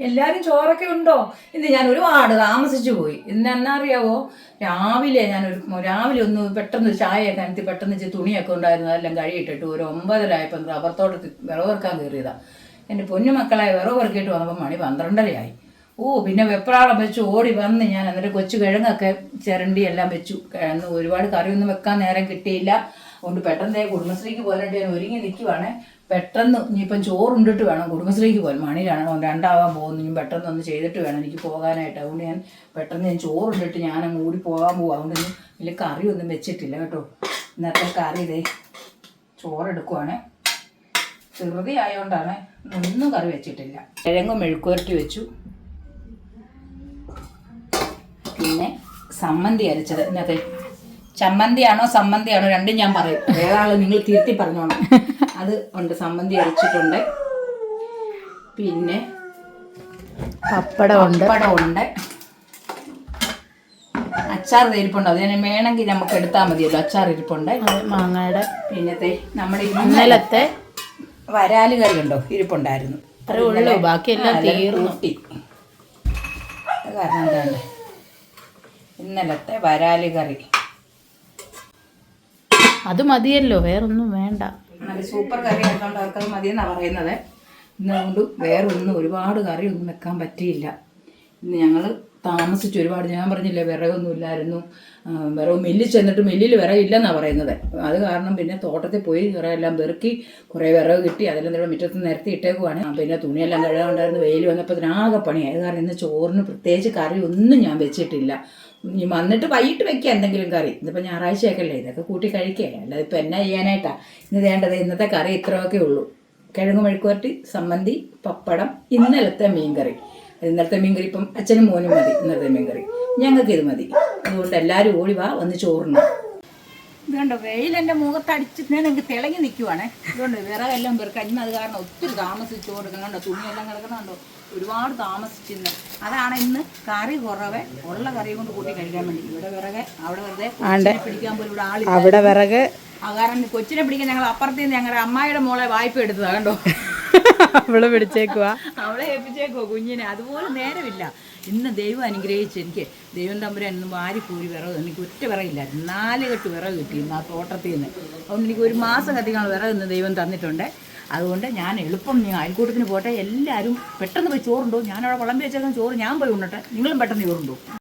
എല്ലാവരും ചോറൊക്കെ ഉണ്ടോ? ഇന്ന് ഞാൻ ഒരുപാട് താമസിച്ചു പോയി. ഇന്ന് എന്നാ അറിയാവോ, രാവിലെ ഒന്ന് പെട്ടെന്ന് ചായയൊക്കെ അനത്തി പെട്ടെന്ന് ഇച്ചിരി തുണിയൊക്കെ ഉണ്ടായിരുന്നു, അതെല്ലാം കഴുകിയിട്ടിട്ട് ഒരു 9:30 റബ്ബർ തോട്ടത്തിൽ വിറവ് പെറുക്കാൻ കയറിയതാ. എൻ്റെ പൊന്നുമക്കളായി വിറവ് പെറുക്കിയിട്ട് വന്നപ്പോൾ മണി 12:30 പിന്നെ വെപ്രാളം വെച്ച് ഓടി വന്ന് ഞാൻ എന്നിട്ട് കൊച്ചു കിഴങ്ങൊക്കെ ചിരണ്ടി എല്ലാം വെച്ചു. കിഴങ്ങ് ഒരുപാട് കറിയൊന്നും വെക്കാൻ നേരം കിട്ടിയില്ല. അതുകൊണ്ട് പെട്ടെന്ന് കുടുംബശ്രീക്ക് പോകാനായിട്ട് ഞാൻ ഒരുങ്ങി നിൽക്കുവാണ്. പെട്ടെന്ന് ഇനിയിപ്പം ചോറുണ്ടിട്ട് വേണം കുടുംബശ്രീക്ക് പോകാൻ. മണി 2 പോകുന്നു. ഇനി പെട്ടെന്ന് ഒന്ന് ചെയ്തിട്ട് വേണം എനിക്ക് പോകാനായിട്ട്. അതുകൊണ്ട് ഞാൻ ചോറുണ്ടിട്ട് ഞാനങ്ങ് കൂടി പോകാൻ പോകും. അതുകൊണ്ട് ഇനി വലിയ കറിയൊന്നും വെച്ചിട്ടില്ല കേട്ടോ. ഇന്നത്തെ കറി ഇതേ ചോറെടുക്കുവാണ്. ചെറുതി ആയതുകൊണ്ടാണ് ഒന്നും കറി വെച്ചിട്ടില്ല. കിഴങ്ങ് മെഴുക്കുവരട്ടി വെച്ചു. പിന്നെ സമ്മന്തി അരച്ചത്. ഇന്നത്തെ ചമ്മന്തിയാണോ സമ്മന്തിയാണോ രണ്ടും ഞാൻ പറയും, ഏതാണോ നിങ്ങൾ തിരുത്തി പറഞ്ഞോണം. അത് ഉണ്ട്, സമ്മന്തി അരച്ചിട്ടുണ്ട്. പിന്നെ പപ്പടമുണ്ട്. അച്ചാർ ഇരിപ്പുണ്ട്. അത് ഞാൻ വേണമെങ്കിൽ നമുക്ക് എടുത്താൽ മതിയല്ലോ. അച്ചാർ ഇരിപ്പുണ്ട് മാങ്ങയുടെ. പിന്നത്തെ നമ്മുടെ ഇന്നലത്തെ വരാല് കറി ഉണ്ടോ ഇരിപ്പുണ്ടായിരുന്നു. അത്രേ ഉള്ളൂ, ബാക്കിയെല്ലാം തീർന്നു. കാരണം എന്താണ് ഇന്നലത്തെ വരാല് കറി അത് മതിയല്ലോ, വേറൊന്നും വേണ്ട. നല്ല സൂപ്പർ കറി ആയതുകൊണ്ട് അവർക്കത് മതിയെന്നാണ് പറയുന്നത്. ഇന്നുകൊണ്ട് വേറൊന്നും ഒരുപാട് കറിയൊന്നും വെക്കാൻ പറ്റിയില്ല. ഇന്ന് ഞങ്ങൾ താമസിച്ചു ഒരുപാട്. ഞാൻ പറഞ്ഞില്ലേ വിറകൊന്നും ഇല്ലായിരുന്നു. വിറക് മില്ലിൽ ചെന്നിട്ട് മില്ലിൽ വിറകില്ലെന്നാണ് പറയുന്നത്. അത് കാരണം പിന്നെ തോട്ടത്തിൽ പോയി വിറകെല്ലാം പെറുക്കി കുറേ വിറക് കിട്ടി. അതെല്ലാം മുറ്റത്ത് നിരത്തി ഇട്ടേക്കുവാണ്. പിന്നെ തുണിയെല്ലാം കഴുകാനുണ്ടായിരുന്നു. വെയിൽ വന്നപ്പോൾ അതിനാകെ പണിയായി. അത് കാരണം ഇന്ന് ചോറിന് പ്രത്യേകിച്ച് കറി ഒന്നും ഞാൻ വെച്ചിട്ടില്ല. ഇനി വന്നിട്ട് വൈകിട്ട് വെക്കുക എന്തെങ്കിലും കറി. ഇതിപ്പോൾ ഞായറാഴ്ചയൊക്കെ അല്ലേ, ഇതൊക്കെ കൂട്ടി കഴിക്കുക. അല്ലാതെ ഇപ്പം എന്നാ ചെയ്യാനായിട്ടാണ്. ഇന്ന് വേണ്ടത് ഇന്നത്തെ കറി ഇത്രയൊക്കെ ഉള്ളൂ. കിഴങ്ങ് മെഴുക്കുവരട്ടി, സമ്മന്തി, പപ്പടം, ഇന്നലത്തെ മീൻകറി. ഇന്നലത്തെ മീൻകറി ഇപ്പം അച്ഛനും മോനും മതി. ഇന്നലത്തെ മീൻകറി ഞങ്ങൾക്ക് ഇത് മതി. അതുകൊണ്ട് എല്ലാവരും ഓടി വാ വന്ന് ചോറിന്. ഇതുകൊണ്ട് വെയിൽ എൻ്റെ മുഖത്തടിച്ച് നിങ്ങൾക്ക് തിളങ്ങി നിൽക്കുവാണേ. ഇതുകൊണ്ട് വിറകെല്ലാം പെറുക്കാം. ഇന്ന് അത് കാരണം ഒത്തിരി താമസിച്ച് കൊടുക്കുന്നുണ്ടോ, തുണിയെല്ലാം കിടക്കുന്നുണ്ടോ, ഒരുപാട് താമസിച്ചിരുന്നു. അതാണ് ഇന്ന് കറി കുറവേ, ഉള്ള കറി കൊണ്ട് കൂട്ടി കഴിക്കാൻ വേണ്ടി. ഇവിടെ വിറക്, അവിടെ വെറുതെ പിടിക്കാൻ പോലും ഇവിടെ ആളില്ല. അവിടെ വിറക് കാരണം കൊച്ചിനെ പിടിക്കാൻ ഞങ്ങൾ അപ്പുറത്ത് നിന്ന് ഞങ്ങളുടെ അമ്മായിയുടെ മോളെ വായ്പ എടുത്തതാ കണ്ടോ. അവളെ പിടിച്ചേക്കുവാ, അവളെ ഏൽപ്പിച്ചേക്കുവാ കുഞ്ഞിനെ. അതുപോലെ നേരമില്ല. ഇന്ന് ദൈവം അനുഗ്രഹിച്ച് എനിക്ക് ദൈവം തമ്പുരാൻ ഇന്ന് വാരിക്കൂരി വിറക്, എനിക്ക് ഒറ്റ വിറകില്ലായിരുന്നു. 4 കെട്ട് വിറക് കിട്ടി ഇന്ന് ആ തോട്ടത്തിൽ നിന്ന്. അതുകൊണ്ട് എനിക്ക് ഒരു മാസം കത്തിക്കാനുള്ള വിറക് ഇന്ന് ദൈവം തന്നിട്ടുണ്ട്. അതുകൊണ്ട് ഞാൻ എളുപ്പം അയൽക്കൂട്ടത്തിന് പോട്ടെ. എല്ലാവരും പെട്ടെന്ന് പോയി ചോറുണ്ടോ, ഞാനവിടെ വിളമ്പി വെച്ചേക്കാൻ ചോറ് ഞാൻ പോയി ഉണ്ണട്ടെ. നിങ്ങളും പെട്ടെന്ന് ചോറുണ്ടോ.